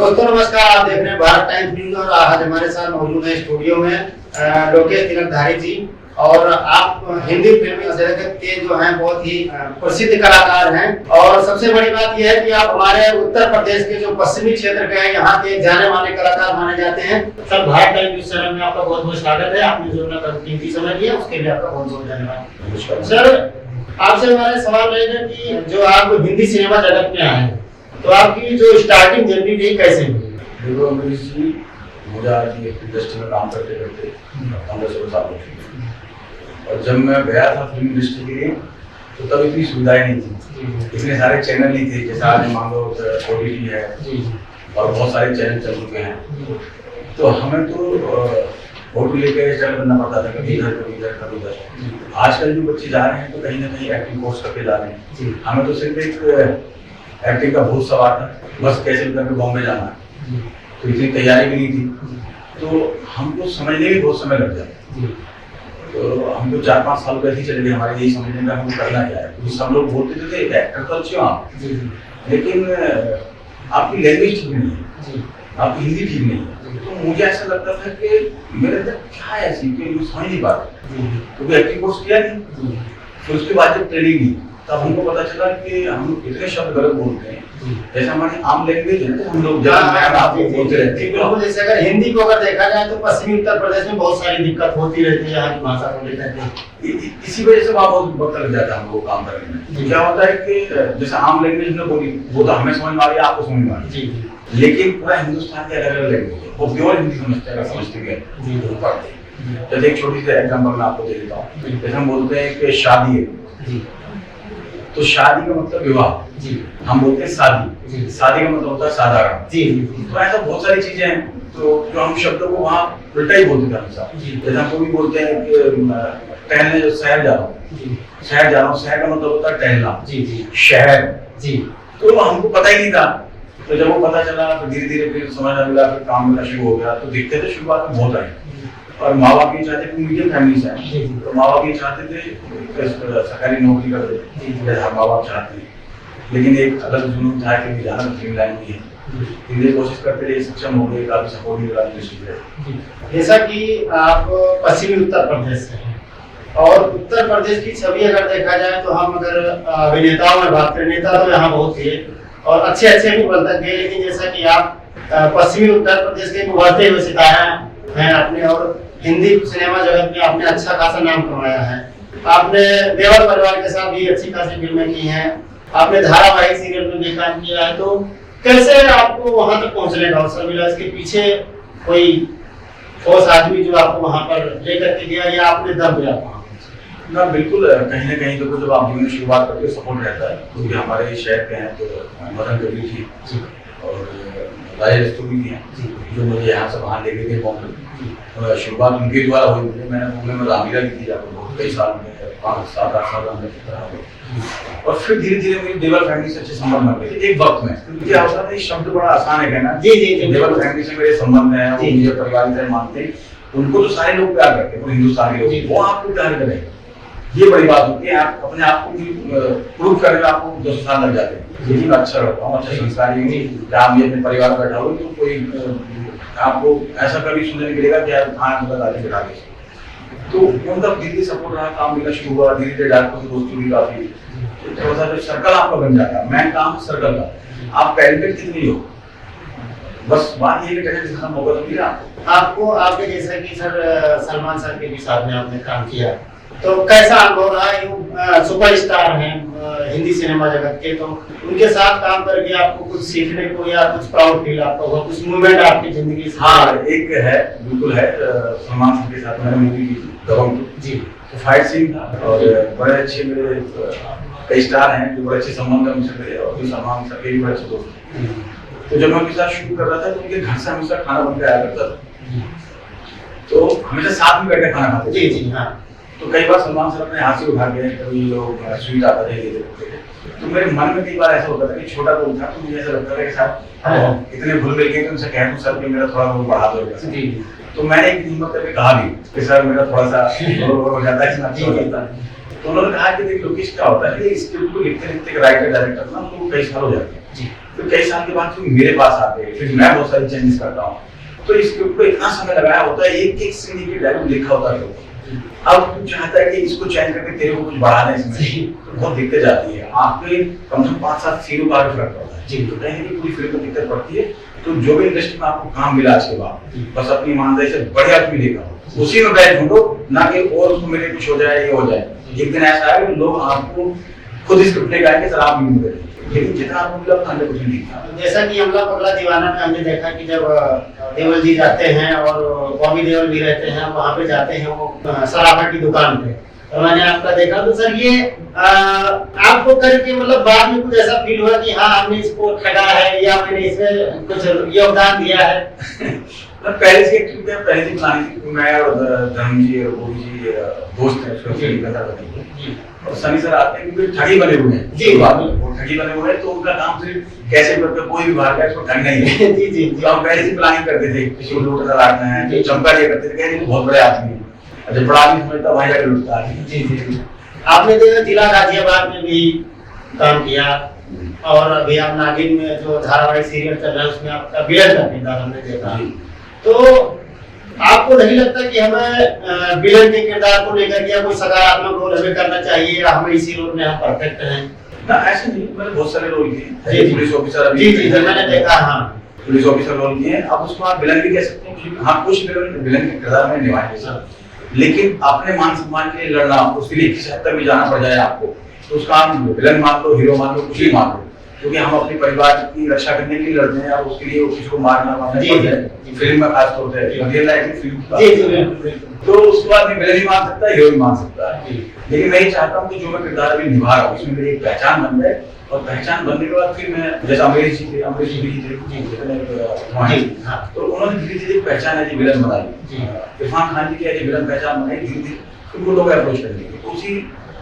दोस्तों नमस्कार, आप देख रहे हैं भारत टाइम्स न्यूज और आज हमारे साथ मौजूद है स्टूडियो में लोकेश तिलकधारी जी। और आप हिंदी फिल्मी जगत के जो हैं बहुत ही प्रसिद्ध कलाकार हैं और सबसे बड़ी बात यह है कि आप हमारे उत्तर प्रदेश के जो पश्चिमी क्षेत्र के हैं यहाँ के जाने माने कलाकार माने जाते हैं। Sir, Bharat times news channel में आपका बहुत बहुत स्वागत है। आपने जो कीमती समय दिया उसके लिए आपका बहुत बहुत धन्यवाद। सर, आपसे हमारे सवाल रहेगा कि जो आप हिंदी सिनेमा जगत में आए तो आपकी जो स्टार्टिंग जर्नी थी कैसे हुई? देखो अमरीश जी, मुझे आज ये इंडस्ट्री में काम करते करते 15-16 साल हो चुके और जब मैं गया था फिल्म इंडस्ट्री के लिए तो तब इतनी सुविधाएं नहीं थी, इतने सारे चैनल नहीं थे जैसे आज मान लो OTT है और बहुत सारे चैनल चल चुके हैं। तो हमें तो फोटो लेकर चैनल बनना पड़ता था, कभी इधर कभी इधर कभी उधर। आजकल जो बच्चे जा रहे हैं तो कहीं ना कहीं एक्टिंग कोर्स करके जा रहे हैं। हमें तो सिर्फ एक एक्टिंग का बहुत सवाल था, बस कैसे भी करके बॉम्बे जाना है, तो इतनी तैयारी भी नहीं थी, तो हमको समझने में बहुत समय लग जाता। तो हमको 4-5 साल वैसे ही चले गए हमारे यही समझने में हमको करना क्या है, क्योंकि सब लोग बोलते थे एक्टर तो अच्छे हो आप, लेकिन आपकी लैंग्वेज ठीक नहीं है, आपकी हिंदी ठीक नहीं है। तो मुझे ऐसा लगता था कि मेरे अंदर क्या है ऐसी कि मैं समझ नहीं पा रहा, क्योंकि एक्टिंग कोर्स किया नहीं। फिर उसके बाद जब ट्रेनिंग ली तब हमको पता चला कि हम इतने शब्द गलत बोलते हैं, जैसे हमारी आम लैंग्वेज है ना, हम लोग बोलते रहते हैं। बिल्कुल, जैसे अगर हिंदी को अगर देखा जाए तो पश्चिमी उत्तर प्रदेश में बहुत सारी दिक्कत होती रहती है यहाँ की भाषा को लेकर। इसी वजह से वहाँ बहुत वक्त लग जाता है हमको काम करने में। क्या होता है कि जैसे आम लैंग्वेज हमने बोली वो तो हमें समझ में आ रही है, आपको समझ में आ रही है, लेकिन पूरा हिंदुस्तान के अलग अलग लैंग्वेज है, वो प्योर हिंदी समझते हैं, समझते हैं। जैसे एक छोटी सी एग्जाम्पल मैं आपको दे देता हूँ। जैसे हम बोलते हैं कि शादी है, तो शादी का मतलब विवाह, हम बोलते हैं शादी, शादी का मतलब होता है साधारण। तो ऐसा बहुत सारी चीजें हैं तो जो हम शब्दों को वहाँ उल्टा ही बोलते थे हमेशा। जैसे हम भी बोलते हैं कि टहलने शहर जा रहा हूँ, शहर जा रहा हूँ, शहर का मतलब होता है टहलना, शहर। तो हमको पता ही नहीं था, तो जब वो पता चला तो धीरे धीरे फिर समझ मिला, फिर काम मिलना शुरू हो गया। तो दिखते थे शुरुआत में बहुत आए और माँ बाप ये चाहते थे मीडियम फैमिली से आए, तो माँ बाप ये चाहते थे सरकारी नौकरी कर दे, जैसा माँ बाप चाहते हैं, लेकिन एक अलग जुनून था कि जाना तो फिल्म लाइन में है। इसलिए कोशिश करते रहे, सक्षम हो गए, काफी सपोर्ट मिला इंडस्ट्री। जैसा कि आप पश्चिमी उत्तर प्रदेश से हैं और उत्तर प्रदेश की छवि अगर देखा जाए तो हम अगर अभिनेताओं में बात करें, नेता तो यहाँ बहुत थे और अच्छे अच्छे भी बन तक गए, लेकिन जैसा कि आप पश्चिमी उत्तर प्रदेश के उभरते हुए सितारा हैं अपने और हिंदी सिनेमा जगत में आपने अच्छा खासा नाम कमाया है। आपने देवर परिवार के साथ भी अच्छी खासी फिल्में की हैं, आपने धारावाहिक सीरियल में भी काम किया है। तो कैसे आपको वहां तक पहुंचने का अवसर मिला? इसके पीछे कोई ठोस आदमी जो आपको वहां पर लेकर के गया या आपने दम दिया वहां? ना बिल्कुल, कहीं ना कहीं तो जब आप जीवन की शुरुआत करते हो सपोर्ट रहता है, क्योंकि हमारे शहर के हैं तो मदन गली थी और राजेश भी हैं जो मुझे यहाँ से वहाँ लेके गए बॉम्बे। शुरुआत उनके द्वारा हुई। मुझे मैंने बॉम्बे में रामीरा भी की जाकर बहुत कई साल में 5-7-8 साल में, और फिर धीरे धीरे मेरी देवर फैमिली से अच्छे संबंध बन गए एक वक्त में। क्योंकि क्या होता है, शब्द बड़ा आसान है कहना, देवर फैमिली से मेरे संबंध है, वो मुझे परिवार की तरह मानते हैं, उनको तो सारे लोग प्यार करते हैं, पूरे हिंदुस्तान के लोग, वो आपको प्यार करें, ये बड़ी बात होती है। आप अपने आप को प्रूव करने में आपको 10 साल लग जाते हैं। लेकिन अच्छा रहता हूँ, अच्छा संस्कारी हूँ, आप भी अपने परिवार बैठा हो तो कोई आपको ऐसा कभी सुनने नहीं मिलेगा कि आप खाना मतलब आगे बैठा गए। तो उनका धीरे सपोर्ट रहा, काम मिलना शुरू हुआ, धीरे धीरे डॉक्टर की दोस्ती भी काफी, थोड़ा सा सर्कल आपका बन जाता है। मैं काम सर्कल का, आप टैलेंटेड कितनी हो, बस बात ये टैलेंट दिखाना मौका तो मिला आपको। आपके जैसा कि सर सलमान सर के भी साथ में आपने काम किया, तो कैसा अनुभव रहा? सुपरस्टार हैं हिंदी सिनेमा जगत के, तो उनके साथ काम करके आपको कुछ सीखने को या कुछ प्राउड फील आपका हुआ, कुछ मूवमेंट आपकी जिंदगी से? हाँ, एक है, बिल्कुल है। सलमान सर के साथ मैंने मूवी की दबंग जी, तो फाइट सीन था और बड़े अच्छे मेरे कई स्टार हैं जो बड़े अच्छे संबंध है मुझसे मेरे, और सलमान सर के भी बड़े अच्छे दोस्त हैं। तो जब मैं उनके साथ शूट कर रहा था तो उनके घर से हमेशा खाना बनकर आया करता था, तो हमेशा साथ में बैठ के खाना खाते थे। जी हाँ। तो कई बार सलमान सर अपने हाथ से उठा के कभी लोग स्वीट आता था, तो मेरे मन में कई बार ऐसा होता था कि छोटा तो था, तो मुझे ऐसा लगता था कि साहब इतने भूल मिल गए कि उनसे कह दूं सर कि मेरा थोड़ा बहुत बढ़ा दो। तो मैंने एक हिम्मत करके कहा भी कि सर मेरा थोड़ा सा हो जाता है, इसमें अच्छा हो जाता है। तो उन्होंने कहा कि देखिए लोकेश क्या होता है कि स्क्रिप्ट को लिखते लिखते राइटर डायरेक्टर ना तो कई साल हो जाते हैं। फिर कई साल के बाद फिर मेरे पास आते हैं, फिर मैं बहुत सारी चेंजेस करता हूँ, तो इस स्क्रिप्ट को इतना समय लगाया होता है, एक एक सीन की डायलॉग लिखा होता है। अब तू चाहता है कि इसको चेंज करके तेरे को कुछ बढ़ा दें इसमें, तो बहुत दिक्कत जाती है। आपके कम से कम 5-7 सीनों का भी फर्क पड़ता है जी, तो कहीं कि पूरी फिल्म में दिक्कत पड़ती है। तो जो भी इंडस्ट्री में आपको काम मिला आज के बाद, बस अपनी ईमानदारी से बढ़िया आदमी लेकर उसी में बैठ ढूंढो, ना कि और उसको मेरे कुछ हो जाए ये हो जाए। एक दिन ऐसा है कि लोग आपको खुद स्क्रिप्ट लेकर आएंगे, सर आप नहीं करें, लेकिन जितना आपको मिला उतना 100% नहीं था। जैसा कि हमला पगला दीवाना में हमने देखा कि जब देओल जी जाते हैं और बॉबी देओल भी रहते हैं, वहाँ पे जाते हैं वो सराफा की दुकान पे, तो मैंने आपका देखा। तो सर ये आपको करके मतलब बाद में कुछ ऐसा फील हुआ कि हाँ हमने इसको ठगा है या मैंने इसमें कुछ योगदान दिया है? पहले से एक्चुअली क्या पहले से प्लानिंग थी, मैं और धर्म जी और गोभी जी दोस्त हैं, उसको फिल्म करता था। और सनी सर आते हैं क्योंकि ठगी बने हुए हैं जी, वो ठगी बने हुए हैं, तो उनका काम सिर्फ कैसे करके कोई भी बाहर का इसको ठगना ही है जी जी। तो हम पहले से प्लानिंग करते थे, किसी को लूटना लाटना है, चमका लिया करते थे, कहते बहुत बड़े आदमी है, जब बड़ा आदमी समझता वहीं जाकर लूटता है जी जी। आपने देखा जिला गाजियाबाद में भी काम किया, और अभी आप नागिन में जो धारावाहिक सीरियल चल रहा है उसमें आपका विलन का किरदार हमने देखा। तो आपको नहीं लगता कि हमें विलन के किरदार को लेकर या कोई सकारात्मक रोल हमें करना चाहिए, या हमें इसी रोल में हम परफेक्ट हैं? ना ऐसे नहीं, मैंने बहुत सारे रोल किए, पुलिस ऑफिसर अभी जी जी मैंने देखा, हाँ पुलिस ऑफिसर रोल किए हैं। अब उसको आप विलन भी कह सकते हैं, हाँ कुछ विलन के किरदार में निभाए, लेकिन अपने मान सम्मान के लिए लड़ना, उसके लिए किस हद तक भी जाना पड़ जाए आपको, तो उसका हम विलन मान लो, हीरो मान लो, कुछ ही मान लो, क्योंकि हम अपने परिवार की रक्षा करने के लिए लड़ते हैं, और उसके लिए किसी को मारना पड़ता है फिल्म में, खास तौर पे रियल लाइफ की फिल्म, तो उसके बाद में विलन भी मान सकता है, हीरो भी मान सकता है। लेकिन मैं ये चाहता हूँ कि जो मैं किरदार अभी निभा रहा हूँ उसमें मेरी एक पहचान बन जाए, और पहचान बनने के बाद फिर मैं, जैसे अमरीश जी थे, अमरीश जी थे, तो उन्होंने धीरे धीरे पहचान है जी विलन बनाई, इरफान खान जी की है विलन पहचान बनाई, धीरे धीरे उनको लोग अप्रोच करेंगे, तो उसी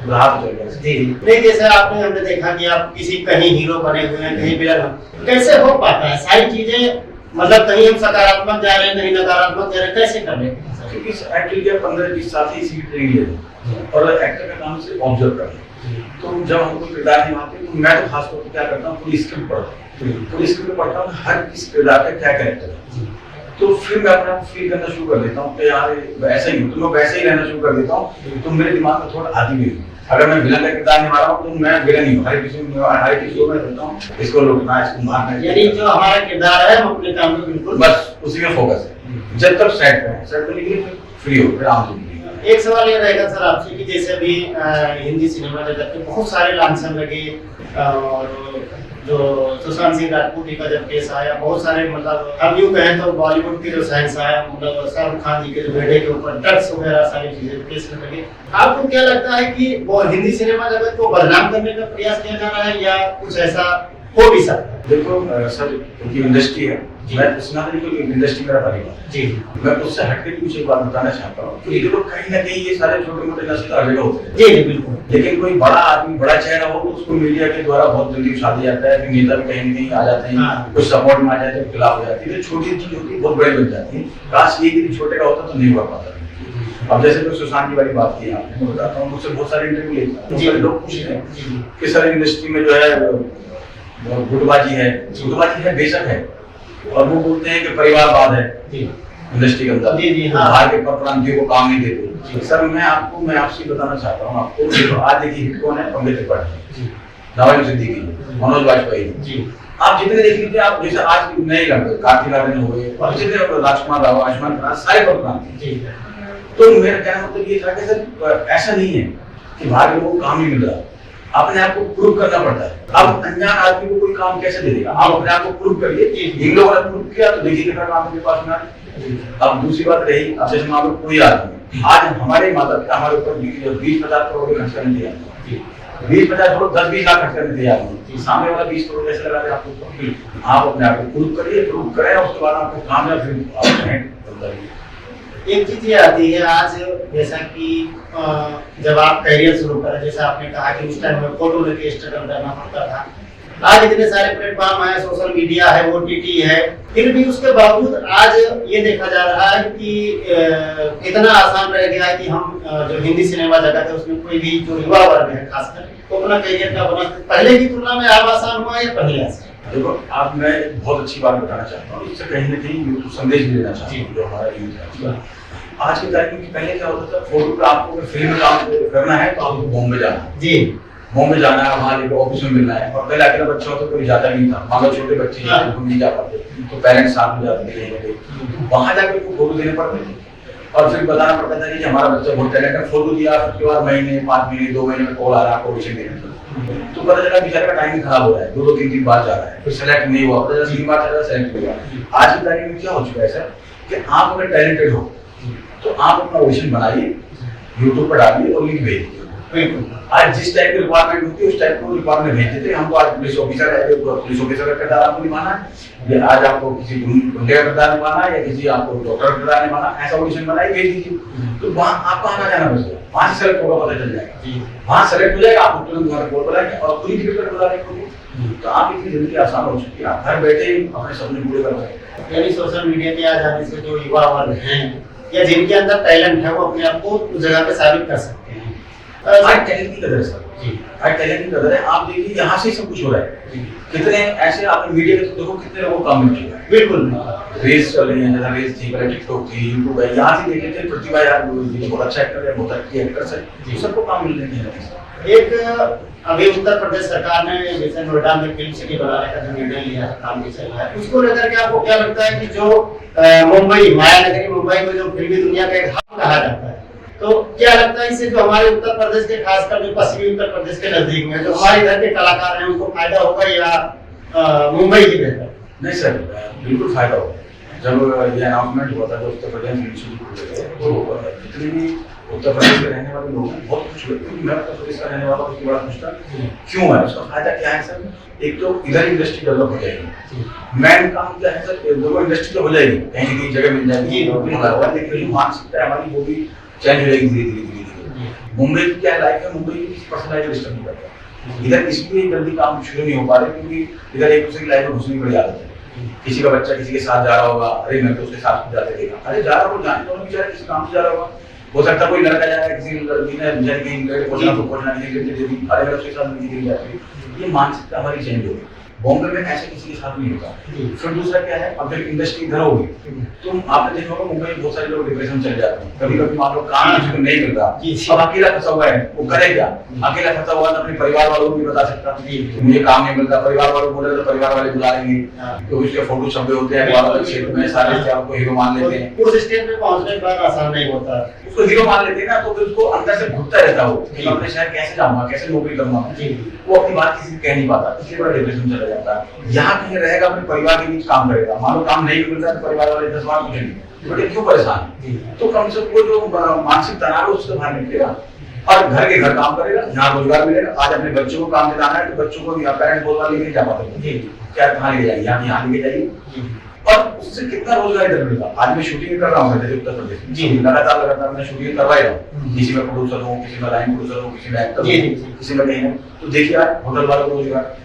जी। नहीं जैसे आपने हमने देखा कि आप किसी कहीं हीरो बने हुए हैं, कहीं विलन, कैसे हो पाता है सारी चीजें? मतलब कहीं हम सकारात्मक जा रहे हैं, कहीं नकारात्मक जा रहे हैं, कैसे कर रहे हैं? क्योंकि एक्चुअली क्या 15-20 साल से इसी ट्रेनिंग ले, और एक्टर का काम से ऑब्जर्व करना। तो जब हम कोई किरदार निभाते हैं, तो मैं तो खास तौर पर क्या करता हूँ, पूरी स्क्रिप्ट पढ़ता हूँ, पूरी स्क्रिप्ट पढ़ता हूँ, हर किस किरदार का क्या कैरेक्टर है, तो फिर मैं अपने आप फील करना शुरू कर देता हूँ कि यार ऐसा ही, तो मैं वैसे ही रहना शुरू कर देता हूँ, तो मेरे दिमाग में थोड़ा आती हुई, अगर मैं विलन का किरदार निभा रहा हूँ तो मैं विलन ही हूँ, हर किसी को मैं कहता हूँ इसको लूटना, इसको मारना, यानी जो हमारा किरदार है हम अपने काम में बिल्कुल बस उसी में फोकस है, जब तक सेट पे निकले फिर फ्री हो, फिर आराम से। एक सवाल ये रहेगा सर आपसे कि जैसे अभी हिंदी सिनेमा जगत में बहुत सारे लांछन लगे, और जो सुशांत सिंह राजपूत का जब केस आया, बहुत सारे मतलब हम यूँ कहें तो बॉलीवुड के जो शहंशाह मतलब शाहरुख खान जी के जो बेटे के ऊपर ड्रग्स वगैरह सारी चीजें केस में लगे, आपको क्या लगता है कि वो हिंदी सिनेमा जगत को बदनाम करने का प्रयास किया जा रहा है, या कुछ ऐसा हो भी सकता है? देखो सर, क्योंकि इंडस्ट्री है, मैं उसना इंडस्ट्री मेरा परिवार जी, मैं उससे हटके कुछ एक बात बताना चाहता हूँ कि देखो कहीं ना कहीं ये सारे छोटे मोटे नस्ल हर जगह होते हैं जी बिल्कुल, लेकिन कोई बड़ा आदमी बड़ा चेहरा हो तो उसको मीडिया के द्वारा बहुत जल्दी उछाल दिया जाता है, नेता भी कहीं कहीं आ जाते हैं, कुछ सपोर्ट में आ जाते हैं, खिलाफ हो जाती है, छोटी चीज होती है बहुत बड़ी बन जाती है। काश ये यदि छोटे का होता तो नहीं बढ़ पाता। अब जैसे तो सुशांत की वाली बात की आपने, मैं बताता हूँ, मुझसे बहुत सारे इंटरव्यू लेते हैं, लोग पूछ रहे हैं कि सर इंडस्ट्री में जो है गुटबाजी है बेशक है, और वो बोलते हैं कि परिवारवाद है इंडस्ट्री के अंदर, बाहर के परप्रांतियों को काम नहीं देते। सर मैं आपसे बताना चाहता हूँ आपको, आज देखिए हिट कौन है, पंकज त्रिपाठी, नवाजुद्दीन सिद्दीकी, मनोज वाजपेयी, आप जितने देख लीजिए, आप जैसे आज नए लड़के कार्तिक आर्यन हो गए, और जितने राजकुमार राव, आयुष्मान खुराना, सारे परप्रांति। तो मेरा कहना मतलब ये था कि सर ऐसा नहीं है कि बाहर के लोगों को काम नहीं मिल रहा, अपने आप को प्रूव करना पड़ता है। अब अनजान आदमी को कोई काम कैसे दे देगा, आप अपने आप को प्रूव करिए, इन लोगों ने प्रूव किया तो देखिए कितना काम आपके पास में। अब दूसरी बात रही, अब जैसे मान लो कोई आदमी, आज हमारे माता पिता हमारे ऊपर 20-50 करोड़ खर्च करने दिया, 20-50 करोड़ 10-20 लाख खर्च करने दिया, सामने वाला 20 करोड़ कैसे लगा दे आपको? आप अपने आप को प्रूव करिए, प्रूव करें, उसके बाद आपको काम या फिर एक चीज ये आती है आज, जैसा कि जब आप करियर शुरू करें, जैसा आपने कहा कि उस टाइम में फोटो लेके स्ट्रगल करना पड़ता था, आज इतने सारे प्लेटफॉर्म है, सोशल मीडिया है, OTT है, फिर भी उसके बावजूद आज ये देखा जा रहा है कि कितना आसान रह गया है कि हम जो हिंदी सिनेमा जगत है उसमें कोई भी जो युवा वर्ग है खासकर तो अपना करियर का बना पहले की तुलना में अब आसान हुआ या पहले आसान? देखो, आप मैं एक बहुत अच्छी बात बताना चाहता हूँ, इससे कहीं ना कहीं यूथ को संदेश भी देना चाहता हूँ जो हमारा यूथ है। आज के तारीख में पहले क्या होता था, फोटो पे आपको अगर फिल्म में काम करना है तो आपको बॉम्बे जाना है जी, बॉम्बे जाना है, वहाँ लेकर ऑफिस में मिलना है। और पहले अकेला बच्चा होता कोई जाता नहीं था, मान लो छोटे बच्चे जो नहीं जा पाते तो पेरेंट्स साथ में जाते थे, वहाँ जाकर उनको फोटो देने पड़ते थे और फिर बताना पड़ता था कि हमारा बच्चा बहुत टैलेंट है। फोटो दिया, उसके बाद महीने 5 महीने 2 महीने में कॉल आ रहा है ऑडिशन देने तो पता चला बेचारे का टाइम खराब हो रहा है, 2-3 बार जा रहा है, फिर सेलेक्ट नहीं हुआ, पता चला 3 बार चला सेलेक्ट हुआ। आज की तारीख में क्या हो चुका है सर कि आप अगर टैलेंटेड हो तो आप अपना ऑडिशन बनाइए, यूट्यूब पर डालिए और लिंक भेजिए। आज जिस टाइप की रिक्वायरमेंट होती है उस टाइप को रिक्वायरमेंट भेजते थे। हमको आज पुलिस ऑफिसर है, पुलिस ऑफिसर का किरदार आपको निभाना है, या आज आपको किसी गुंडे का किरदार निभाना है, या किसी आपको डॉक्टर का किरदार निभाना है, ऐसा ऑडिशन बनाइए भेज दीजिए। तो वहाँ आपका आना जाना बचेगा, वहाँ से सेलेक्ट होगा, पता चल जाएगा, वहाँ सेलेक्ट हो जाएगा, आपको तुरंत वहाँ कॉल बुलाएंगे और पूरी टिकट पर बुला लेंगे। तो आप इतनी जिंदगी आसान हो चुकी है, आप घर बैठे ही अपने सपने पूरे कर रहे हैं। यानी सोशल मीडिया के आ जाने से जो युवा वर्ग हैं या जिनके अंदर टैलेंट है वो अपने आप को उस जगह पे साबित कर सकते हैं। आज टैलेंट की कदर है सर जी, आज टैलेंट की कदर है। आप देखिए यहाँ से सब कुछ हो रहा है, कितने ऐसे आपने मीडिया के देखो कितने लोगों को काम मिल चुका है। बिल्कुल रील्स चल रही है, जैसा रील्स थी पहले, टिकटॉक थी, यूट्यूब है, यहाँ से देख लेते हैं प्रतिभा यार बहुत अच्छा एक्टर है, बहुत अच्छी एक्ट्रेस है, सबको काम मिल रहे हैं। एक अभी उत्तर प्रदेश सरकार ने जैसे नोएडा में फिल्म सिटी बनाने का जो निर्णय लिया है, काम भी चल रहा है, उसको लेकर के आपको क्या लगता है कि जो मुंबई मायानगरी मुंबई को जो फिल्मी दुनिया का एक हब कहा जाता है, तो क्या लगता है इससे जो हमारे उत्तर प्रदेश के खासकर जो पश्चिमी उत्तर प्रदेश के नजदीक में जो हमारे इधर के कलाकार हैं उनको फायदा होगा या मुंबई की बेहतर? नहीं सर, बिल्कुल फायदा होगा। जब ये अनाउंसमेंट हुआ था जो उत्तर प्रदेश फिल्म सिटी खुले तो जितने भी उत्तर प्रदेश के रहने वाले लोग हैं बहुत खुश हुए, क्योंकि मैं उत्तर प्रदेश का रहने वाला उसकी बड़ा खुश था। क्यों है उसका फायदा क्या है सर? एक तो इधर इंडस्ट्री डेवलप हो जाएगी, मेन काम क्या है सर, दोनों इंडस्ट्री तो हो जाएगी, कहीं ना कहीं जगह मिल जाएगी, लेकिन जो मानसिकता है हमारी वो भी चेंज हो जाएगी धीरे धीरे। मुंबई की क्या लाइफ है, मुंबई की पर्सनलाइज डिस्टर्ब नहीं करता, इधर इसलिए जल्दी काम शुरू नहीं हो पा रहे क्योंकि इधर एक दूसरे की लाइफ में घुसने की बड़ी आदत है। किसी का बच्चा किसी के साथ जा रहा होगा, अरे मैं तो उसके साथ जाते देखा, अरे जा रहा हो जाने दो, बेचारा किसी काम से जा रहा होगा, हो सकता है कोई लड़का जा रहा है, किसी लड़की ने बेचारी कहीं पहुंचना नहीं, अरे मैं उसके साथ नहीं जाती। ये मानसिकता हमारी चेंज होगी, बॉम्बे में ऐसे किसी के साथ नहीं होता। फिर दूसरा क्या है, अब जब इंडस्ट्री इधर होगी तो आपने देखा होगा मुंबई में बहुत सारे लोग डिप्रेशन चले जाते हैं, कभी कभी मान लो काम किसी को नहीं मिलता, अब अकेला फंसा हुआ है, वो करे क्या? अकेला फंसा हुआ तो अपने परिवार वालों को भी बता सकता तो मुझे काम नहीं मिलता, परिवार वालों को बोले तो परिवार वाले बुला लेंगे, तो उसके फोटो छपे होते हैं वाले क्षेत्र में, सारे आपको हीरो मान लेते हैं, उस स्टेज पे पहुंचने के बाद आसान नहीं होता, उसको हीरो मान लेते हैं ना, तो फिर उसको अंदर से घुटता रहता हो कि मैं अपने शहर कैसे जाऊंगा, कैसे नौकरी करूंगा, वो अपनी बात किसी से कह नहीं पाता, इसलिए बड़ा डिप्रेशन चला जाता है। यहाँ कहीं रहेगा, अपने परिवार के बीच काम करेगा, मान लो काम नहीं मिल रहा है तो परिवार वाले 10 बार पूछेंगे बेटे क्यों परेशान, तो कम से कम वो जो मानसिक तनाव है उससे बाहर निकलेगा और घर के घर काम करेगा, यहाँ रोजगार मिलेगा। आज अपने बच्चों को काम दिलाना है तो बच्चों को पेरेंट्स बोलवा लेके जा पाते क्या कहाँ ले जाइए, यहाँ लेके जाइए, और उससे कितना रोजगार इधर मिलेगा। आज मैं शूटिंग कर रहा हूँ उत्तर प्रदेश में, लगातार मैं शूटिंग करवा रहा हूँ, किसी में प्रोड्यूसर हूँ, किसी में लाइन प्रोड्यूसर हूँ, किसी में एक्टर हूँ, किसी में कहीं, तो देखिए आज होटल वालों को रोजगार,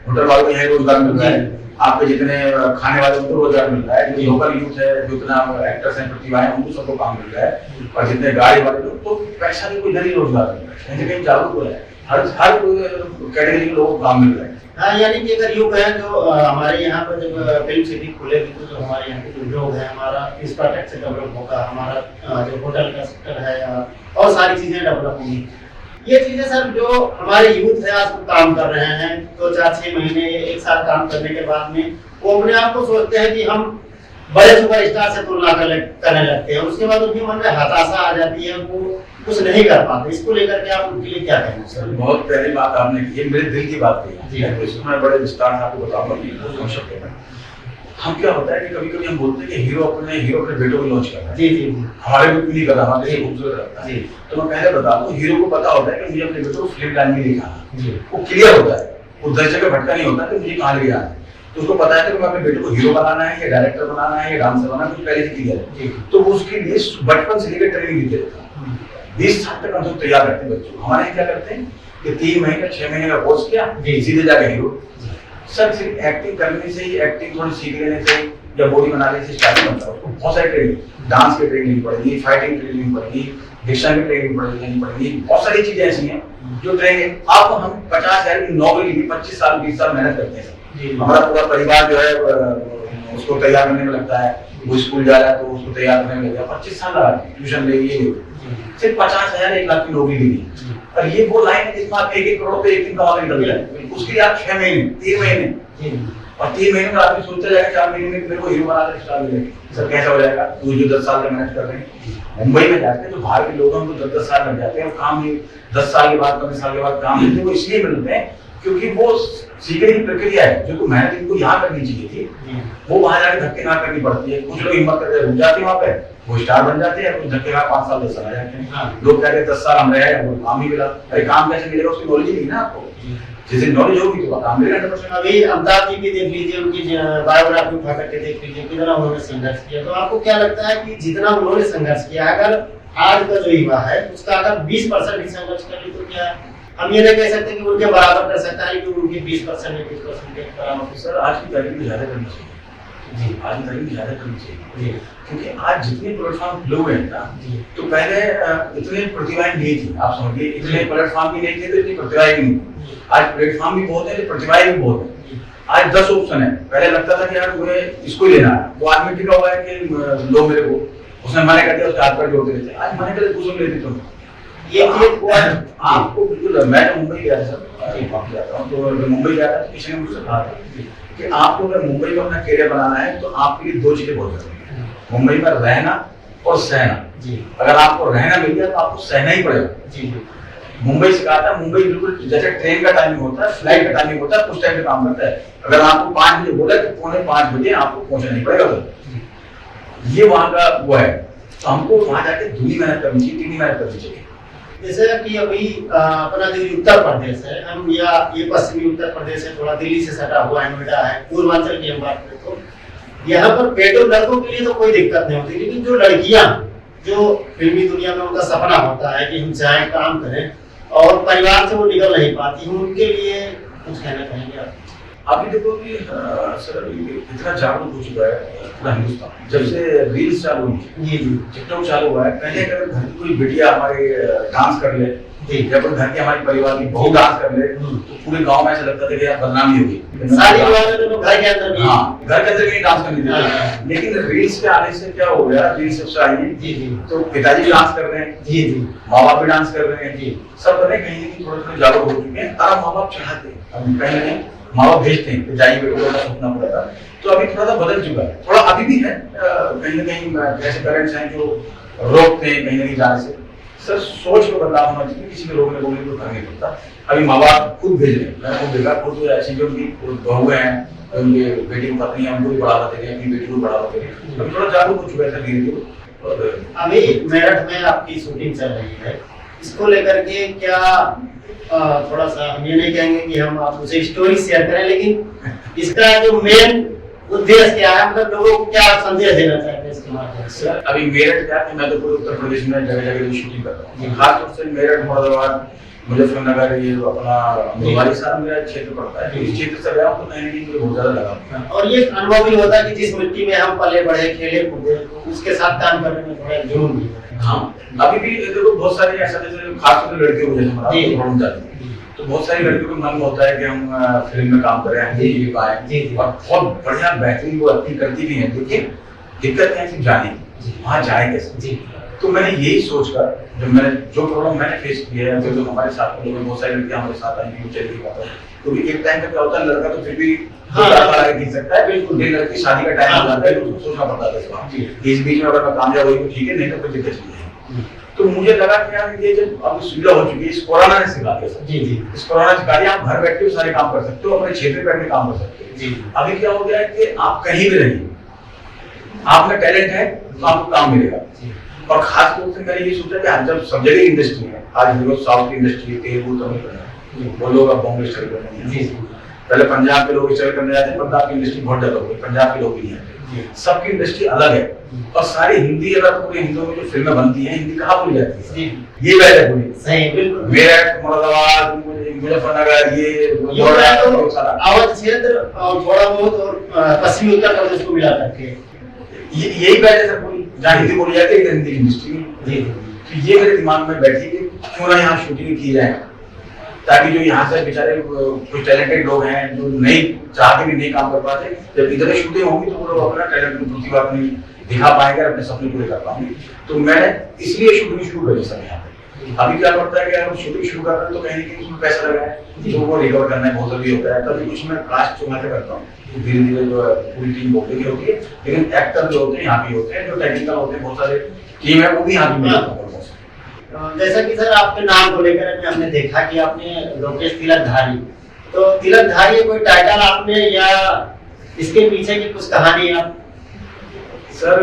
होटल वालों को यहाँ रोजगार मिल रहा है, आपके जितने खाने वाले उनको रोजगार मिल रहा है, जो लोकल यूथ है, जितना एक्टर्स हैं, प्रतिभा है, उनको सबको काम मिल रहा है, और जितने गाड़ी वाले लोग, तो पैसा भी कोई इधर ही रोजगार मिल रहा है, कहीं कहीं जागरूक हो रहा है, हर कैटेगरी के लोगों को काम मिल रहा है। हाँ, यानी कि अगर यूँ कहें जो हमारे यहाँ पर जब फिल्म सिटी खुलेगी तो जो हमारे यहाँ के जो लोग हैं, हमारा इंफ्रास्ट्रक्चर डेवलप होगा, हमारा जो होटल का सेक्टर है और सारी चीजें डेवलप होंगी। ये चीजें सर जो हमारे यूथ है आज काम कर रहे हैं 2-4-6 महीने 1 साल काम करने के बाद में वो अपने आप को सोचते हैं कि हम बड़े सुपरस्टार से तुलना करने लगते हैं, उसके बाद उनके मन में हताशा आ जाती है, वो कुछ नहीं कर पाते। इसको लेकर के आप उनके लिए क्या कहेंगे सर? बहुत पहली बात आपने की, मेरे दिल की बात कही, मैं बड़े विस्तार से आपको बताऊंगा। हम क्या होता है कि कभी कभी हम बोलते हैं कि हीरो अपने बेटों को लॉन्च कर रहा है, जी जी हमारे को नहीं कर रहा, हमारे से खूबसूरत लगता है, तो मैं पहले बता दूं हीरो को पता होता है कि मुझे अपने बेटों को फिल्म लाइन में लेके आना, वो क्लियर होता है, वो 10 जगह भटका नहीं होता कि मुझे कहाँ ले जाना है, तो उसको पता है कि मैं अपने बेटे को हीरो बनाना है या डायरेक्टर बनाना है या डांसर बनाना है, कुछ पहले से क्लियर है, तो वो उसके लिए बचपन से लेकर ट्रेनिंग देते रहता है। 20 साल तक हम सब तैयार करते हैं बच्चों। हमारे यहाँ क्या करते हैं कि 3 महीने 6 महीने का कोर्स किया, सीधे जाके हीरो। सर सिर्फ एक्टिंग करने से ही, एक्टिंग थोड़ी सीख लेने से या बॉडी बनाने से स्टार्ट नहीं होता, उसको बहुत सारी ट्रेनिंग, डांस की ट्रेनिंग पड़ेगी, फाइटिंग ट्रेनिंग पड़ेगी, डिक्शन की ट्रेनिंग पड़ेगी, बहुत सारी चीजें ऐसी हैं जो ट्रेनिंग। अब हम 50,000 की नौकरी की 25 साल 20 साल मेहनत करते हैं, हमारा पूरा परिवार जो है उसको तैयार करने में लगता है, वो स्कूल जा रहा है तो उसको तैयार करने में लग गया 25 साल लगा, ट्यूशन ले, ये सिर्फ 50,000 1 लाख की नौकरी ली। और ये वो लाइन है जिसमें आप 1-1 करोड़ पे एक दिन कमा के निकल जाए, उसके लिए आप 6 महीने 3 महीने और 3 महीने में आदमी सोचता जाएगा 4 महीने में मेरे को हीरो बना कर स्टार मिलेगा। सर कैसा हो जाएगा? वो जो 10 साल से मेहनत कर रहे हैं, मुंबई में जाते हैं जो बाहर के लोग हैं उनको 10-10 साल लग जाते हैं और काम भी 10 साल के बाद 15 साल के बाद काम मिलते हैं। वो इसलिए मिलते हैं क्योंकि वो सीखने की प्रक्रिया है जो मेहनत इनको यहाँ करनी चाहिए थी, वो वहां जाके धक्के ना करनी पड़ती है। कुछ लोग हिम्मत करके रुक जाते हैं वहां पे, वो स्टार बन जाते हैं, कुछ धक्के खा 5 साल 10 साल आ जाते हैं। लोग कहते हैं 10 साल हम रहे, वो काम ही मिला। अरे काम कैसे मिलेगा? उसकी नॉलेज ही नहीं ना आपको, जिसे नॉलेज होगी तो काम मिलेगा 100%। अभी अमिताभ जी की देख लीजिए, उनकी बायोग्राफी उठा करके देख लीजिए कितना उन्होंने संघर्ष किया। तो आपको क्या लगता है कि जितना उन्होंने संघर्ष किया, अगर आज का जो युवा है उसका अगर 20% भी संघर्ष कर ले तो क्या हम ये नहीं कह सकते कि उनके बराबर कर सकता है, कि उनके 20% में 20% के बराबर? सर आज की तारीख में ज्यादा करनी चाहिए जी, आज की तारीख में ज्यादा करनी चाहिए क्योंकि आज जितने प्लेटफॉर्म खुले हुए हैं ना, तो पहले इतने प्रतिभाएं नहीं थी। आप समझिए इतने प्लेटफॉर्म भी नहीं थे तो इतनी प्रतिभाएं भी नहीं थी। आज प्लेटफॉर्म भी बहुत है तो प्रतिभाएं भी बहुत है। आज 10 ऑप्शन है, पहले लगता था कि यार मुझे इसको ही लेना है, वो आदमी टिका हुआ है कि लो मेरे को, उसने मना कर दिया, उसके हाथ पर जोड़ते रहते। आज मना कर दूसरों लेते तुम ये आपको बिल्कुल। मैं मुंबई गया सर, वापस जाता हूँ तो मुंबई गया था, किसी ने मुझसे कहा था कि आपको अगर मुंबई में अपना करियर बनाना है तो आपके लिए 2 चीजें बहुत जरूरी है, मुंबई में रहना और सहना। अगर आपको रहना मिल गया तो आपको सहना ही पड़ेगा। मुंबई से कहा था, मुंबई बिल्कुल जैसे ट्रेन का टाइमिंग होता है, फ्लाइट का टाइमिंग होता है, कुछ टाइम पे काम करता है। अगर आपको 5 बजे बोला तो 4:45 बजे आपको पहुंचना ही पड़ेगा। ये वहां का वो है, तो हमको वहां जाके दूनी मेहनत करनी चाहिए, तीनी मेहनत करनी चाहिए। जैसे कि अभी अपना दिल्ली उत्तर प्रदेश है, हम या ये पश्चिमी उत्तर प्रदेश है, थोड़ा दिल्ली से सटा हुआ है, नोएडा है, पूर्वांचल की हम बात करें तो यहाँ पर पेट्रोल लड़कों के लिए तो कोई दिक्कत नहीं होती, लेकिन जो लड़कियां जो फिल्मी दुनिया में उनका सपना होता है कि हम जाएं काम करें और परिवार से वो निकल नहीं पाती, हम उनके लिए कुछ कहना चाहेंगे आप? अभी देखो कि सर इतना जागरूक हो चुका है पूरा हिंदुस्तान, जब से रील्स चालू हुई, ये टिकटॉक चालू हुआ है। पहले अगर घर की कोई बेटिया हमारे डांस कर ले या कोई घर की हमारी परिवार की बहू डांस कर ले तो पूरे गांव में ऐसा लगता था कि यार बदनामी होगी, सारी तो घर के अंदर भी, हाँ घर के अंदर भी डांस करनी थी। लेकिन रील्स के आने से क्या हो गया, रील्स सबसे आई है तो पिताजी भी डांस कर रहे हैं, माँ बाप भी डांस कर रहे हैं, सब बने कहीं ना कहीं थोड़े जागरूक हो चुके हैं। अब माँ बाप चाहते हैं, कहीं ना कहीं माँ बाप भेजते हैं कि जाइए बेटो, सपना पड़ेगा। तो अभी थोड़ा सा बदल चुका है, थोड़ा अभी भी है कहीं ना कहीं ऐसे पेरेंट्स हैं जो रोकते हैं कहीं ना कहीं जाने से। सर सोच में बदलाव होना चाहिए, किसी के रोकने बोलने को करना नहीं पड़ता। अभी माँ बाप खुद भेज रहे हैं, मैं खुद देखा, खुद ऐसी जो उनकी बहू हैं, उनकी बेटी की पत्नी है, उनको भी बढ़ावा दे रहे हैं, अपनी बेटी को बढ़ावा दे रहे हैं। अभी थोड़ा जागरूक हो चुका है धीरे-धीरे। अभी मेरठ में आपकी शूटिंग चल रही है, इसको लेकर के क्या थोड़ा सा हम ये नहीं कहेंगे कि हम आपसे स्टोरी शेयर करें, लेकिन इसका जो मेन उद्देश्य क्या है, मतलब लोगों को क्या संदेश देना चाहते हैं इसके माध्यम से? अभी मेरठ क्या है, मैं तो पूरे उत्तर प्रदेश में जगह जगह शूटिंग कर रहा हूँ, खासतौर से मेरठ, मुरादाबाद, मुजफ्फरनगर, ये अपना हमारे साथ मेरा क्षेत्र पड़ता है। तो इस क्षेत्र से गया हूँ तो कहीं ना कहीं मुझे बहुत ज्यादा लगा। और ये अनुभव भी होता है कि जिस मिट्टी में हम पले बढ़े, खेले कूदे, उसके साथ काम करने में थोड़ा जुनून भी है। हाँ अभी भी देखो बहुत सारे ऐसा, जैसे खासतौर से लड़कियों को जैसे हमारा जाती है तो बहुत सारी लड़कियों को मन होता है कि हम फिल्म में काम करें, हम ये पाए, और बहुत बढ़िया बेहतरीन वो एक्टिंग करती भी है। लेकिन दिक्कत है कि जाने वहाँ जाए कैसे। तो मैंने यही सोचकर जो प्रॉब्लम मैंने फेस किया है, जो हमारे साथ लोग बहुत सारी लड़कियां हमारे साथ आई चली गई, तो एक टाइम पे क्या होता है, लड़का तो फिर भी खींच सकता है, बिल्कुल लड़की शादी का टाइम हो जाता है तो सोचना पड़ता है इस बीच में अगर मैं कामयाब हुई तो ठीक है, नहीं तो कोई दिक्कत नहीं है। तो मुझे लगा कि यार ये जब अब सुविधा हो चुकी है, इस कोरोना ने सिखा दिया सर, इस कोरोना ने सिखा दिया आप घर बैठ के सारे काम कर सकते हो, अपने क्षेत्र में बैठ के काम कर सकते हो। अभी क्या हो गया है कि आप कहीं भी रहिए, आप में टैलेंट है तो आपको काम मिलेगा। और खास तौर से मैंने ये सोचा कि आज जब सब जगह इंडस्ट्री है, आज देखो साउथ की इंडस्ट्री, तेलुगु, तमिल, वो लोग अब बॉम्बे स्टडी कर रहे हैं। पहले पंजाब के लोग स्टडी करने जाते हैं, पंजाब की इंडस्ट्री बहुत डेवलप हुई, पंजाब के लोग भी नहीं आते, सबकी इंडस्ट्री अलग है। और सारी हिंदी, अगर पूरे हिंदुओं में जो फिल्में बनती हैं, हिंदी कहाँ बोली जाती है, ये वजह है पूरी। सही, बिल्कुल। मेरठ, मुरादाबाद, मुजफ्फरनगर ये तो अवध क्षेत्र और थोड़ा बहुत और पश्चिमी उत्तर प्रदेश को मिला करके यही बात है सर पूरी, जहाँ हिंदी बोली जाती है हिंदी इंडस्ट्री में। जी तो ये मेरे दिमाग में बैठी कि क्यों ना यहाँ शूटिंग की जाए, ताकि जो यहाँ से बेचारे कुछ टैलेंटेड लोग हैं जो नहीं चाहते भी नहीं काम कर पाते, जब इधर शूटिंग होगी तो वो लोग अपना टैलेंट प्रतिभा अपनी दिखा पाएंगे, अपने सपने पूरे कर पाएंगे। तो मैं इसलिए शूटिंग शुरू करी सर यहाँ पे। अभी क्या पड़ता है कि अगर शूटिंग शुरू कर रहे हैं तो कहीं ना कहीं उसमें पैसा लगा है, तो वो रिकवर करना बहुत जरूरी होता है। तभी कुछ मैं कास्ट जो मैं करता हूँ धीरे धीरे जो है पूरी टीम बोलते की होती है, लेकिन एक्टर जो होते हैं यहाँ भी होते हैं, जो टेक्निकल होते हैं बहुत सारे टीम है वो भी यहाँ भी। जैसा कि सर आपके नाम को लेकर हमने देखा कि आपने लोकेश तिलकधारी, तो तिलकधारी कोई टाइटल आपने या इसके पीछे की कुछ कहानी आप? सर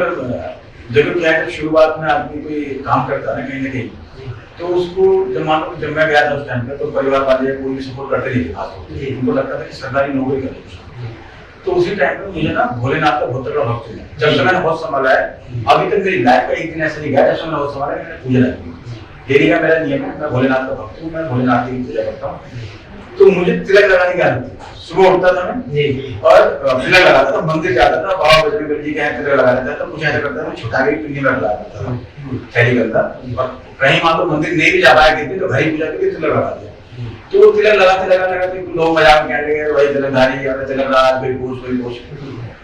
जरूर क्या है, शुरुआत में आदमी कोई काम करता है कहीं ना कहीं, तो उसको जब मान लो जब मैं गया था उस टाइम पे तो परिवार वाले कोई भी सपोर्ट करते नहीं थे, खासतौर उनको लगता था कि सरकारी नौकरी करें। तो उसी टाइम पे मुझे ना भोलेनाथ का बहुत तगड़ा भक्त है। जब से मैंने होश संभाला है, अभी तक मेरी लाइफ का एक दिन ऐसा नहीं गया जब से मैंने होश संभाला है, मैंने पूजा नहीं की। डेली का मेरा नियम है, मैं भोलेनाथ का भक्त हूँ, मैं भोलेनाथ की पूजा करता हूँ। तो मुझे तिलक लगाने की आदत थी, सुबह उठता था मैं और तिलक लगाता था, मंदिर जाता था, बाबा बजरंग जी के यहाँ तिलक लगाना था, तो कुछ ऐसा करता था, छुटा के पिंडी में लगाता था, थैली करता। कहीं मान लो मंदिर नहीं भी जा पाया कितने तो घर ही पूजा करके तिलक लगा दिया। तो वो तिलक लगाते लोग मजाक में कहने लगे, भाई तिलकधारी तिलक लगा, कोई पूछ।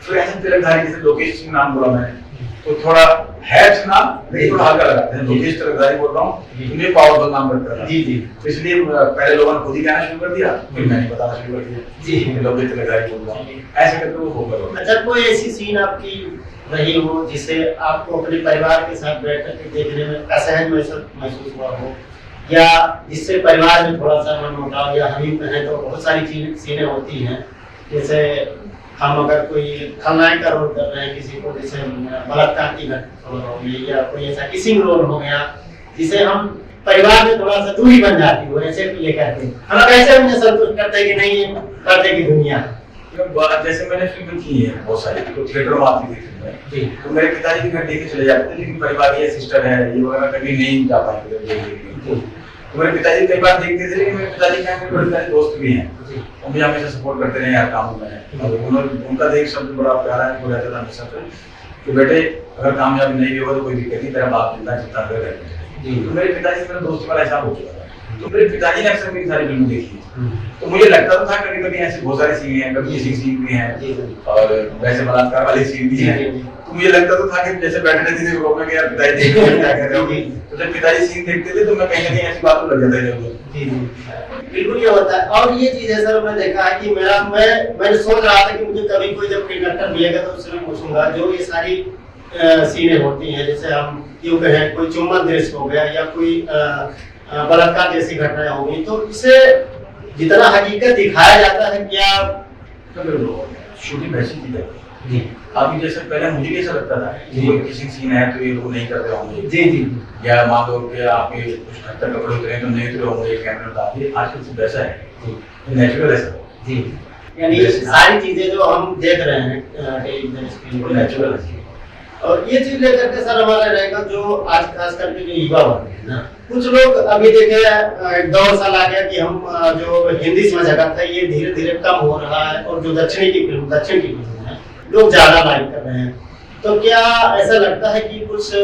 फिर ऐसे तिलकधारी जैसे लोकेश सिंह नाम बोला मैंने, तो थोड़ा है नाम नहीं, थोड़ा हल्का लगाते हैं, लोकेश तिलकधारी बोल रहा हूँ, मुझे पावरफुल नाम करता है। जी तो इसलिए पहले लोगों ने खुद ही कहना शुरू कर दिया, फिर मैंने बताना शुरू कर दिया जी लोकेश तिलकधारी बोल रहा हूँ, ऐसे करके वो होगा। अच्छा, कोई ऐसी सीन आपकी रही हो जिसे आपको अपने परिवार के साथ बैठ कर देखने में असहज महसूस हुआ हो, या जिससे परिवार में थोड़ा सा मनमुटाव, या हम कहें तो बहुत सारी सीनें होती हैं, जैसे हम अगर कोई खलनायक का रोल कर रहे हैं किसी को, जैसे बलात्कार की घटना हो गई या कोई ऐसा किसिंग रोल हो गया जिसे हम परिवार में थोड़ा सा दूरी बन जाती हो, ऐसे ये कहते हैं, हम कैसे उन्हें संतुष्ट करते हैं कि नहीं पर्दे की दुनिया। जैसे मैंने फिल्म की है बहुत सारी, तो थिएटर में आती थी फिल्में, तो मेरे पिताजी के घर देखे चले जाते थे, लेकिन परिवार ये सिस्टर है ये वगैरह कभी नहीं जा पाएंगे। तो मेरे पिताजी कई बार देखते थे, लेकिन मेरे पिताजी क्या मेरे बड़े सारे दोस्त भी हैं, वो मुझे हमेशा सपोर्ट करते रहे यार कामों में। उनका देख शब्द बड़ा प्यारा है, वो रहता था हमेशा कि बेटे अगर कामयाबी नहीं भी होगा तो कोई दिक्कत नहीं, तेरा बाप जिंदा जितना कर रहे। तो मेरे पिताजी मेरे दोस्त वाला ऐसा हो चुका था, तो मेरे पिताजी ने अक्सर मेरी सारी फिल्में देखी है, तो मुझे लगता तो था कभी कभी ऐसे बहुत सारे सीन हैं, कभी किसी सीन भी हैं और वैसे बलात्कार वाले सीन भी हैं, तो मुझे लगता तो था कि जैसे बैठे रहते थे ग्रुप में कि यार पिताजी देख रहे हैं क्या कर रहे हो, तो जब पिताजी सीन देखते थे तो मैं कहीं ना कहीं ऐसी बात तो लग जाता है। बिल्कुल ये होता है। और ये चीज है सर, मैं देखा है कि मैंने सोच रहा था कि मुझे कभी कोई जब कंडक्टर मिलेगा तो उससे मैं पूछूंगा, जो ये सारी सीनें होती हैं, जैसे हम यूं कहें कोई चुम्बन दृश्य हो गया या कोई बलात्कार जैसी घटनाएं हो गई, तो इसे जितना हकीकत दिखाया जाता है क्या शूटिंग वैसी की जाती है। अभी जैसे पहले मुझे भी ऐसा लगता था कि कोई किसी सीन है तो ये लोग नहीं करते होंगे जी, या मान लो कि आपके कुछ खतर कपड़े उतरे तो नहीं उतरे होंगे कैमरे में आते, आजकल सब वैसा है, नेचुरल ऐसा जी, यानी सारी चीजें जो हम देख रहे हैं नेचुरल है। और ये चीज लेकर के सर हमारा रहेगा, जो आज खास करके जो युवा वर्ग है ना, कुछ लोग अभी देखे एक दौर सा आ गया कि हम जो हिंदी समझ जगत है ये धीरे धीरे कम हो रहा है, और जो दक्षिण की फिल्म है लोग ज्यादा लाइक कर रहे हैं, तो क्या ऐसा लगता है कि कुछ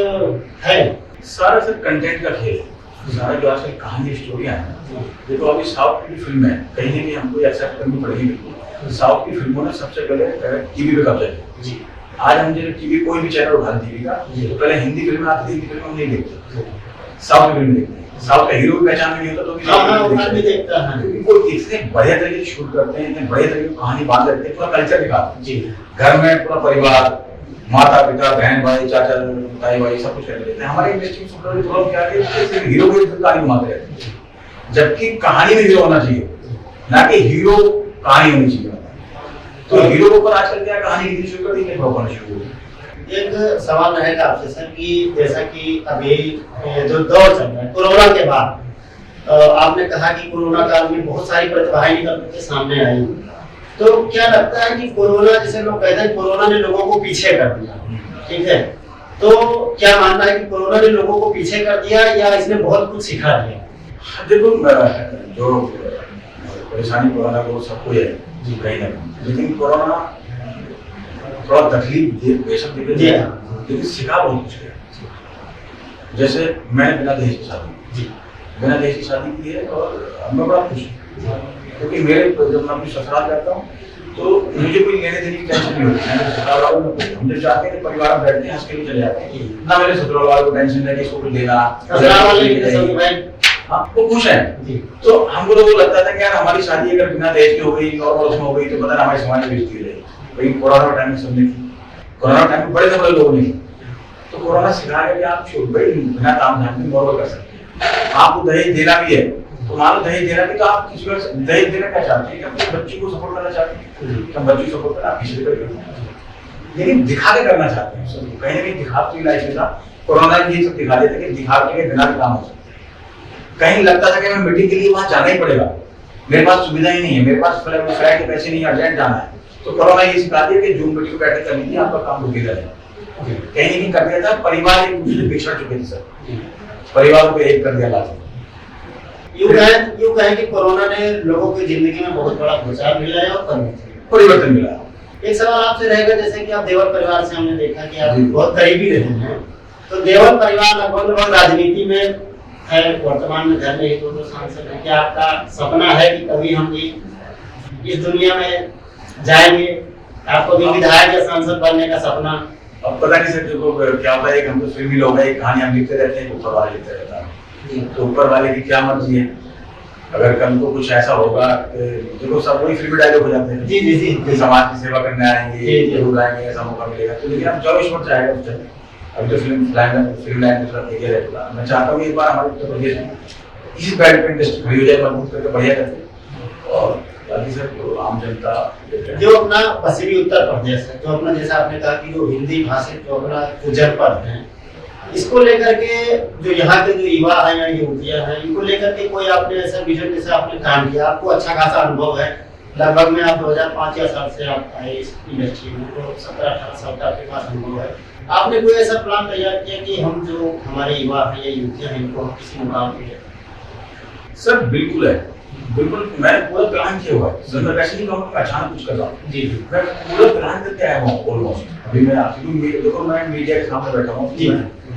है? सारा सिर्फ कंटेंट का खेल है, सारा जो आजकल कहानी स्टोरियां हैं, देखो अभी साउथ की फिल्म है कहीं ना कहीं हमको एक्सेप्ट करनी पड़ेगी। बिल्कुल साउथ की फिल्मों ने सबसे पहले टीवी पे कब्जा किया जी। आज हम जब टीवी कोई भी चैनल उठा टीवी का, तो पहले हिंदी फिल्म आती थी, हिंदी फिल्म हम नहीं देखते, साउथ फिल्म देखते हैं, साउथ का हीरो पहचान नहीं होता तो भी देखता है। वो इतने बढ़िया तरीके से शूट करते हैं, इतने बढ़िया तरीके से कहानी बांध देते हैं, पूरा कल्चर दिखाते हैं, घर में पूरा परिवार, माता पिता बहन भाई चाचा ताई भाई सब कुछ कर देते हैं। हमारे इंडस्ट्री में थोड़ा क्या है हीरो को कहानी घुमाते रहते हैं, जबकि कहानी में हीरो होना चाहिए, ना कि हीरो कहानी होनी चाहिए। तो हीरो के ऊपर आजकल क्या कहानी लिखनी शुरू कर दी है, शुरू हो गई। एक सवाल रहेगा आपसे सर कि जैसा कि अभी जो दौर चल रहा है कोरोना के बाद, आपने कहा कि कोरोना काल में बहुत सारी प्रतिभाएं निकल के सामने आई, तो क्या लगता है कि कोरोना, जैसे लोग कहते हैं कोरोना ने लोगों को पीछे कर दिया, ठीक है, तो क्या मानना है कि कोरोना ने लोगों को पीछे कर दिया या इसने बहुत कुछ सिखा दिया? देखो जो परेशानी कोरोना को सबको है कहीं ना कहीं, लेकिन कोरोना थोड़ा तकलीफ बेशक दे दिया, लेकिन सिखा बहुत कुछ गया। जैसे मैंने बिना दहेज की शादी की है और मैं बड़ा खुश हूँ, क्योंकि मेरे जब मैं अपनी ससुराल जाता हूँ तो मुझे कोई लेने देने की टेंशन नहीं होती। मैं ससुराल वालों में हम जब जाते हैं परिवार में बैठते हैं, हंस के भी चले जाते हैं, ना मेरे ससुराल वालों को टेंशन है कि इसको कुछ लेना, हाँ वो खुश है। तो हमको तो वो लगता था कि यार हमारी शादी अगर बिना दहेज की हो गई, नॉर्मल उसमें हो गई तो पता ना हमारी समाज में बेइज्जती रहेगी। भाई कोरोना टाइम में सबने की, कोरोना टाइम में बड़े से बड़े लोगों ने की, तो कोरोना सिखा है कि आप भाई बिना काम धाम के नॉर्मल कर सकते हैं। आपको दहेज देना भी है तो मान लो दहेज देना भी, तो आप किसी को दहेज देना क्या चाहते हैं कि अपने बच्ची को सपोर्ट करना चाहते हैं, तो बच्ची को सपोर्ट करना आप किसी को लेकिन दिखा के करना चाहते हैं। कहीं ना कहीं दिखावटी लाइफ में था, कोरोना ये सब दिखा देते कि दिखावटी के बिना भी काम हो सकता है। कहीं लगता था कि मैं मीटिंग के लिए वहां जाना ही पड़ेगा, मेरे पास सुविधा ही नहीं है, मेरे पास फ्लाइट के पैसे नहीं, अर्जेंट जाना है, तो कोरोना ये सिखा दिया कि जूम मीटिंग बैठक करनी थी, आपका काम रुकेगा नहीं। कहीं नहीं कर दिया था, परिवार एक दूसरे से बिछड़ चुके थे सर, परिवार को एक कर दिया लास्ट। यूं कहें कि कोरोना ने लोगों की जिंदगी में बहुत बड़ा भूचाल मिला है और परिवर्तन मिला। एक सवाल आपसे रहेगा, जैसे कि आप देवर परिवार से हमने देखा कि आप बहुत करीबी रहे हैं, तो देवर परिवार लगभग राजनीति में है, वर्तमान में घर में ही दो सांसद हैं, क्या आपका सपना है कि कभी हम भी इस दुनिया में जाएंगे? आपको भी विधायक या सांसद बनने का सपना? अब पता नहीं सर, देखो क्या होता है कि हम तो फिल्मी लोग हैं, कहानी हम लिखते रहते हैं, ऊपर वाला लिखते रहता है, तो ऊपर वाले की क्या मर्जी है। अगर कल को कुछ ऐसा होगा, देखो सब वही फिल्मी डायलॉग हो जाते हैं, जी जी जी, कि समाज की सेवा करने आएंगे, जरूर आएंगे, ऐसा मौका मिलेगा, तो लेकिन हम 24 वर्ष आएगा उस टाइम। अभी तो फिल्म लाइन में थोड़ा एरिया रहता है, मैं चाहता हूँ एक बार हमारे उत्तर प्रदेश में इसी बैठ पे इंडस्ट्री खड़ी हो जाए, मजबूत करके बढ़िया करके, और बाकी सर तो आम जनता जो अपना पश्चिमी उत्तर प्रदेश है, जो अपना जैसा आपने कहा कि जो हिंदी भाषित जो अपना जो जनपद है, इसको लेकर के जो यहाँ के जो युवा है या युवतियाँ हैं, इनको लेकर के कोई आपने ऐसा विजन जैसे आपने काम किया, आपको अच्छा खासा अनुभव है, लगभग में आप 2005 या साल से आप आए इस इंडस्ट्री में, तो 17-18 साल का आपके पास अनुभव है, आपने कोई ऐसा प्लान तैयार किया कि हम जो हमारे युवा हैं या युवतियाँ हैं इनको हम किसी मुकाम पे? सर बिल्कुल है, बिल्कुल मैंने पूरा प्लान किया हुआ है सर। मैं वैसे नहीं कहूँगा अचानक कुछ कर रहा हूँ, जी मैं पूरा प्लान करके आया हूँ ऑलमोस्ट। अभी मैं आपकी देखो मैं मीडिया के सामने बैठा हूँ,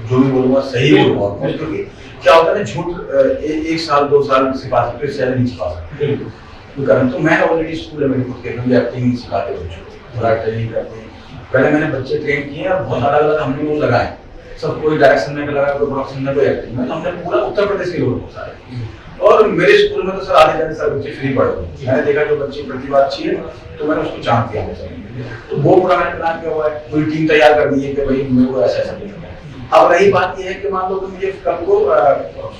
जो भी बोलूँगा सही बोलूँगा, क्योंकि क्या होता है झूठ एक साल 2 साल सिखा सकते हो, नहीं सिखा सकते। तो मैं ऑलरेडी स्कूल में मुझे एक्टिंग सिखाते बच्चों, थोड़ा ट्रेनिंग करते हैं। पहले मैंने बच्चे ट्रेन किए और बहुत अलग अलग हमने वो लगाए, सब कोई डायरेक्शन में लगा, कोई प्रोडक्शन में, कोई एक्टिंग में, तो हमने पूरा उत्तर प्रदेश के लोग बहुत सारे। और मेरे स्कूल में तो सर आधे जाते सब बच्चे फ्री पढ़ रहे, मैंने देखा जो बच्ची प्रतिभा अच्छी है तो मैंने उसको चांस दिया, तो वो पूरा मैंने प्लान किया हुआ है, पूरी टीम तैयार कर दी है कि भाई मेरे को ऐसा ऐसा करना है। अब रही बात ये है कि मान लो कि मुझे कल को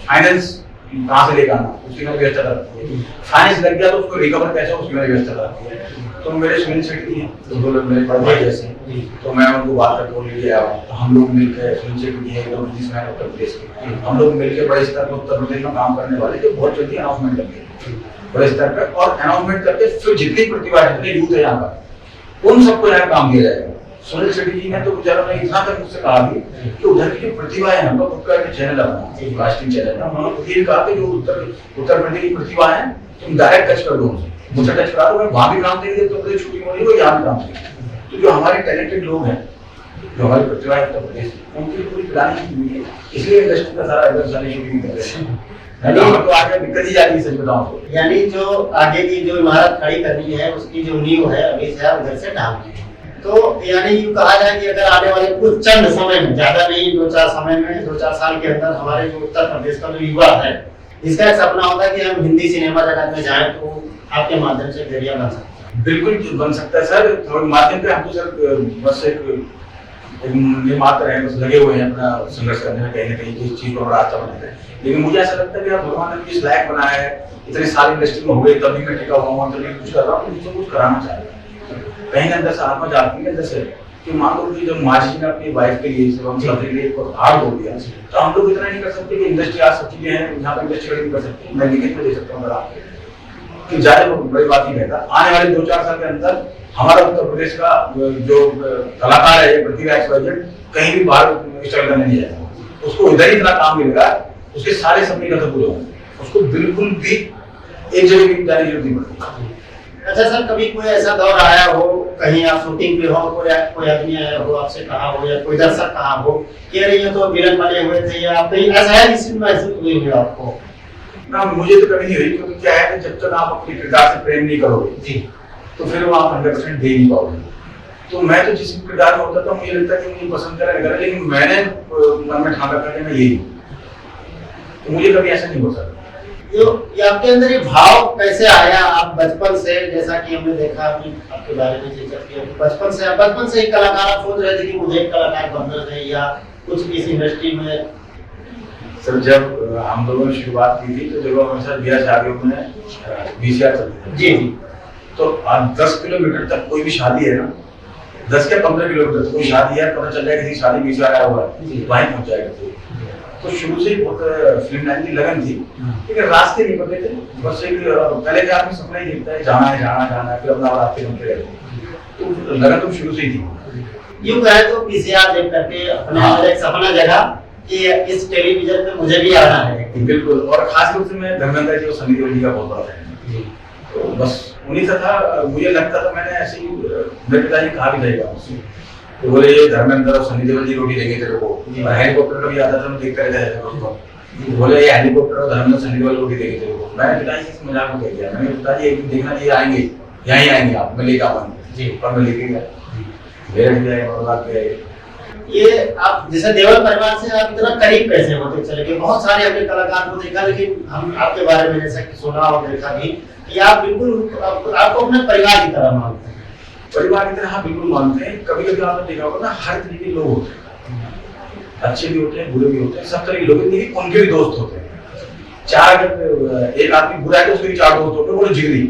फाइनेंस कहाँ से लेकर आना, उसकी मैंने व्यवस्था रखती है, फाइनेंस लग गया तो उसको रिकवर कैसे, उसकी मैंने व्यवस्था रखती है। तो मेरे सुनील शेट्टी हैं, तो दो लोग मेरे बड़े भाई जैसे हैं, तो मैं उनको बात करके बोल लिया, तो हम लोग मिलकर सुनील शेट्टी हैं एकदम बिजनेसमैन उत्तर प्रदेश के, हम लोग मिलकर बड़े स्तर पर उत्तर प्रदेश में काम करने वाले, जो बहुत जल्दी अनाउंसमेंट करेंगे बड़े स्तर पर, और अनाउंसमेंट करके फिर जितनी प्रतिभा है, जितने यूथ है यहाँ पर, उन सबको यहाँ काम दिया जाएगा। सुनील शेट्टी जी ने तो बेचारा ने इतना तक मुझसे कहा भी कि उधर की जो प्रतिभा है, हमको खुद का चैनल अपना कास्टिंग चैनल है, उन्होंने खुद ही कहा कि जो उत्तर प्रदेश की प्रतिभा है तुम डायरेक्ट टच कर दो उनसे, मुझे टच करा दो, मैं वहाँ भी काम देंगे तो मुझे छुट्टी मिलेगी, वो यहाँ भी काम देंगे। तो जो हमारे टैलेंटेड लोग हैं, जो हमारी प्रतिभा है उत्तर प्रदेश, उनकी पूरी प्लानिंग हुई है, इसलिए इंडस्ट्री का सारा सारी शूटिंग कर रहे हैं। तो आगे दिक्कत ही जाती है सच बताऊं तो, यानी जो आगे की जो इमारत खड़ी करनी है उसकी जो नींव है अभी से आप उधर से डालनी है, तो यानी यूँ कहा जाए कि अगर आने वाले कुछ चंद समय में, ज्यादा नहीं 2-4 समय में, 2-4 साल के अंदर हमारे जो उत्तर प्रदेश का जो युवा है, इसका एक सपना होता है कि हम हिंदी सिनेमा जगत में जाएं, तो आपके माध्यम से जरिया बन सकता है। बिल्कुल बन सकता है सर, थोड़े माध्यम पे हम तो सर बस एक मात्र है, बस लगे हुए हैं अपना संघर्ष करने में, कहीं ना कहीं इस चीज को रास्ता बनाते हैं। लेकिन मुझे ऐसा लगता है कि भगवान ने इस लायक बनाया है, इतने साल इंडस्ट्री में हो गए, तभी मैं टिका हुआ हूँ, तभी कुछ कर रहा हूँ, मुझे कुछ कराना चाहिए। कहीं अंदर से आत्मा जाती है अंदर से कि मान लो कि जब माजी ने अपनी वाइफ के लिए, हम सब के लिए हार्ड हो गया, तो हम लोग इतना नहीं कर सकते कि इंडस्ट्री आज सब चीजें हैं, यहाँ पर इंडस्ट्री नहीं कर सकते, मैं लिखित में दे सकता हूँ आपको कि ज्यादा बड़ी बात नहीं रहता। आने वाले 2-4 साल के अंदर हमारा उत्तर प्रदेश का जो कलाकार है, प्रतिभा एक्सपर्ट कहीं भी बाहर स्ट्रगल करने नहीं जाएगा, उसको इधर ही इतना काम मिलेगा, उसके सारे सपने कदम पूरे होंगे, उसको बिल्कुल भी एक जगह भी जाने की जरूरत नहीं पड़ती। अच्छा सर, कभी कोई ऐसा दौर आया हो, कहीं आप शूटिंग पे हो, कोई आदमी आया हो, आपसे कहा हो या कोई दर्शक कहा हो कि अरे ये तो विलन बने हुए थे, या कहीं ऐसा है जिसमें महसूस हुई हो आपको? ना, मुझे तो कभी नहीं हुई, क्योंकि क्या है कि जब तक आप अपने किरदार से प्रेम नहीं करोगे जी, तो फिर वो आप 100% दे नहीं पाओगे। तो मैं तो जिस किरदार में होता था मुझे लगता है कि मुझे पसंद करें, लेकिन मैंने मन में ठान रखा कि मैं यही हूँ, तो मुझे कभी ऐसा नहीं हो सकता। ये आपके अंदर ये भाव कैसे आया? आप बचपन से, जैसा कि हमने देखा आपके बारे में चर्चा किया, बचपन से ही कलाकार आप सोच रहे थे कि मुझे एक कलाकार बनना है या कुछ इस इंडस्ट्री में? सर, जब हम लोगों ने शुरुआत की थी तो जब हमेशा ब्याह शादियों में VCR चलते थे जी, तो 10 किलोमीटर तक कोई भी शादी है ना, 10 या 15 किलोमीटर कोई शादी है, पता चल जाएगा किसी शादी VCR आया हुआ है, वहीं पहुंच जाएगा। तो शुरू से ही बहुत फिल्म लाइन की लगन थी, लेकिन रास्ते नहीं पते थे। बस एक पहले के आदमी सपना ही देखता है, जाना है, फिर अपना रास्ते बनते रहते, तो लगन तो शुरू से ही थी। यूं कहे तो VCR देख करके अपने अंदर एक सपना जगा कि इस टेलीविजन में मुझे भी आना है। बिल्कुल, और खास रूप से मैं धर्मेंद्र जी और सनी देओल जी का बहुत बड़ा फैन हूं, तो बस उन्हीं का था। मुझे लगता था, मैंने ऐसे ही मेरे पिताजी कहा भी जाएगा मुझसे, तो बोले ये धर्मेंद्र और सनी देओल जी रोटी देंगे तेरे को, हेलीकॉप्टर कभी आता था मैं देखता रहता था, बोले ये हेलीकॉप्टर और धर्मेंद्र सनी देओल रोटी देंगे तेरे को। मैंने पिताजी से मजाक में कह दिया, मैंने पिताजी एक दिन देखना ये आएंगे, यहीं आएंगे आप, मैं लेकर आऊंगा जी, और मैं लेके गया, मेरे भी आए और बात पे आए। ये आप जैसे देओल परिवार से आप इतना करीब कैसे होते चले गए? बहुत सारे हमने कलाकार को देखा, लेकिन हम आपके बारे में जैसा कि सुना और देखा भी कि आप बिल्कुल आपको अपने परिवार की तरह मानते हैं। परिवार की तरह हाँ बिल्कुल मानते हैं। कभी कभी आपने देखा होगा ना, हर तरीके के लोग होते हैं, अच्छे भी होते हैं, बुरे भी होते हैं, सब तरह के लोग, लेकिन उनके भी दोस्त होते हैं। चार अगर एक आदमी बुरा है तो उसके भी 4 दोस्त होते हैं, वो जिगरी।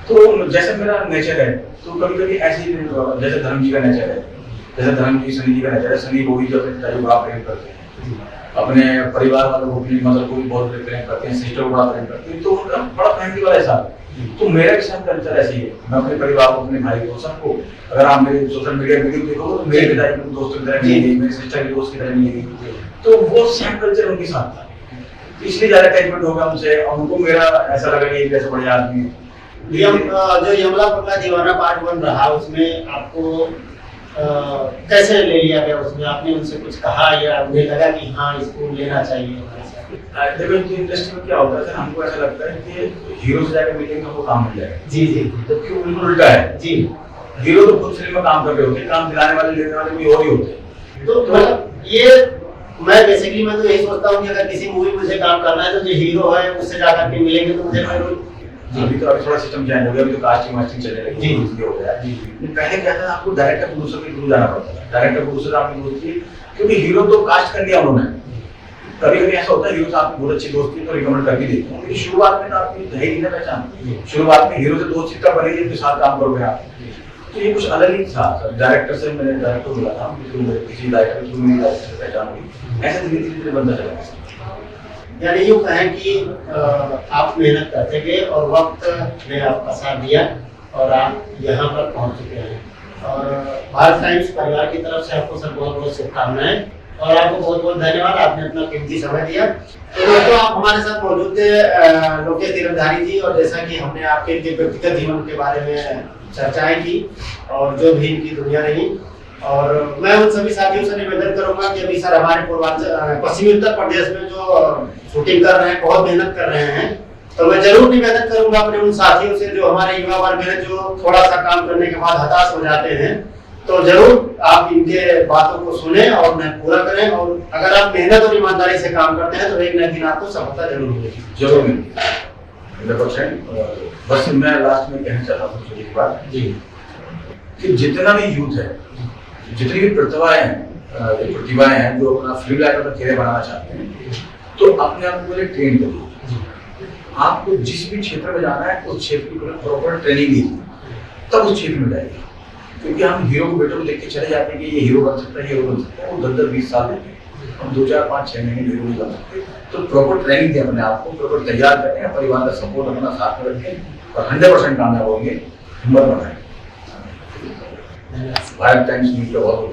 तो जैसे मेरा नेचर है, तो कभी कभी ऐसे जैसे धर्म जी का नेचर है, जैसे धर्म जी सनी जी का नेचर है, सनी वो भी जो अपने पिताजी को बड़ा प्रेम करते हैं, अपने परिवार वालों को भी, मतलब को भी बहुत प्रेम करते हैं, सिस्टर को बड़ा प्रेम करते हैं, तो उनका बड़ा फैमिली वाला हिसाब है। तो मेरा भी सब कल्चर ऐसे ही है, मैं अपने परिवार को, अपने भाई को, सबको, अगर आप मेरे सोशल मीडिया वीडियो देखो तो मेरे पिताजी को दोस्तों की तरह मिलेगी, मेरे सिस्टर के दोस्त की तरह मिलेगी, तो वो सेम कल्चर उनके साथ था, इसलिए ज्यादा अटैचमेंट हो गया उनसे, और उनको मेरा ऐसा लगा कि कैसे बढ़िया आदमी है। जो यमला पगला दीवाना पार्ट 1 रहा, उसमें आपको कैसे ले लिया गया? उसमें आपने उनसे कुछ कहा या उन्हें लगा कि हाँ इसको लेना चाहिए? देखो इंडस्ट्री में क्या होता है सर, हमको ऐसा लगता है कि हीरो से जाकर मिलेंगे तो काम मिल जाएगा। जी जी, तो क्यों बिल्कुल उल्टा है जी। हीरो तो खुद फिल्म में काम कर रहे होते हैं, काम दिलाने वाले लेने वाले कोई और ही होते हैं। तो मतलब ये मैं बेसिकली मैं तो यही सोचता हूँ कि अगर किसी मूवी में मुझे काम करना है तो जो हीरो है उससे जाकर के मिलेंगे तो मुझे अभी तो थोड़ा सिस्टम चेंज हो गया, अभी तो कास्टिंग वास्टिंग चलने लगी जी, हो गया जी। पहले क्या था, आपको डायरेक्टर प्रोड्यूसर के थ्रू जाना पड़ता था, डायरेक्टर प्रोड्यूसर आपकी दोस्ती, क्योंकि हीरो तो कास्ट कर लिया उन्होंने। कभी कभी ऐसा होता है हीरो से आपकी बहुत अच्छी दोस्ती तो रिकमेंड करके देते हैं, लेकिन शुरुआत में तो आपकी है ही ना पहचान, शुरुआत में हीरो से दोस्ती तब बनेगी जिसके साथ काम करोगे आप। तो ये कुछ अलग ही था। डायरेक्टर से मैंने डायरेक्टर मिला था, किसी डायरेक्टर के थ्रू मेरी डायरेक्टर से पहचान हुई, ऐसे धीरे धीरे बनता चला। यानी यूँ कहें कि आप मेहनत करते गए और वक्त ने आपका साथ दिया और आप यहाँ पर पहुँच चुके हैं, और भारत टाइम्स परिवार की तरफ से आपको सर बहुत बहुत शुभकामनाएं और आपको बहुत बहुत धन्यवाद, आपने अपना कीमती समय दिया। तो दोस्तों, आप हमारे साथ मौजूद थे लोकेश तीरंधारी जी, और जैसा कि हमने आपके व्यक्तिगत जीवन के बारे में चर्चाएं की और जो भी इनकी दुनिया रही, और मैं उन सभी साथियों से निवेदन करूंगा कि अभी सर हमारे पूर्वांचल पश्चिमी उत्तर प्रदेश में जो शूटिंग कर रहे हैं, बहुत मेहनत कर रहे हैं, तो मैं जरूर निवेदन करूंगा अपने उन साथियों से जो हमारे युवा वर्ग में जो थोड़ा सा काम करने के बाद हताश हो जाते हैं, तो जरूर आप इनके बातों को सुने और उन्हें पूरा करें, और अगर आप मेहनत और ईमानदारी से काम करते हैं तो एक न दिन आपको सफलता जरूर मिलेगी। जरूर मिलेगी 100%। बस मैं लास्ट में कहना चाहता हूँ एक बात जी, कि जितना भी यूथ है, जितनी भी प्रतिभाएं हैं जो अपना फिल्म लाइन में करियर बनाना चाहते हैं, तो अपने आप को पहले ट्रेन करिए। आपको जिस भी क्षेत्र में जाना है उस क्षेत्र की प्रॉपर ट्रेनिंग लीजिए, तब उस क्षेत्र में जाएगा। क्योंकि हम हीरो को बेटों को देख के चले जाते हैं कि ये हीरो बन सकता है, हीरो बन सकता है, वो 10-20 साल देते हैं, हम 2, 4, 5, 6 महीने हीरो नहीं बन सकते। तो प्रॉपर ट्रेनिंग दें, अपने आप को प्रॉपर तैयार करें, परिवार का सपोर्ट अपना साथ में रखें और 100% कामयाब होंगे। हिम्मत बनाएं। भारत टाइम्स न्यूज़ का बहुत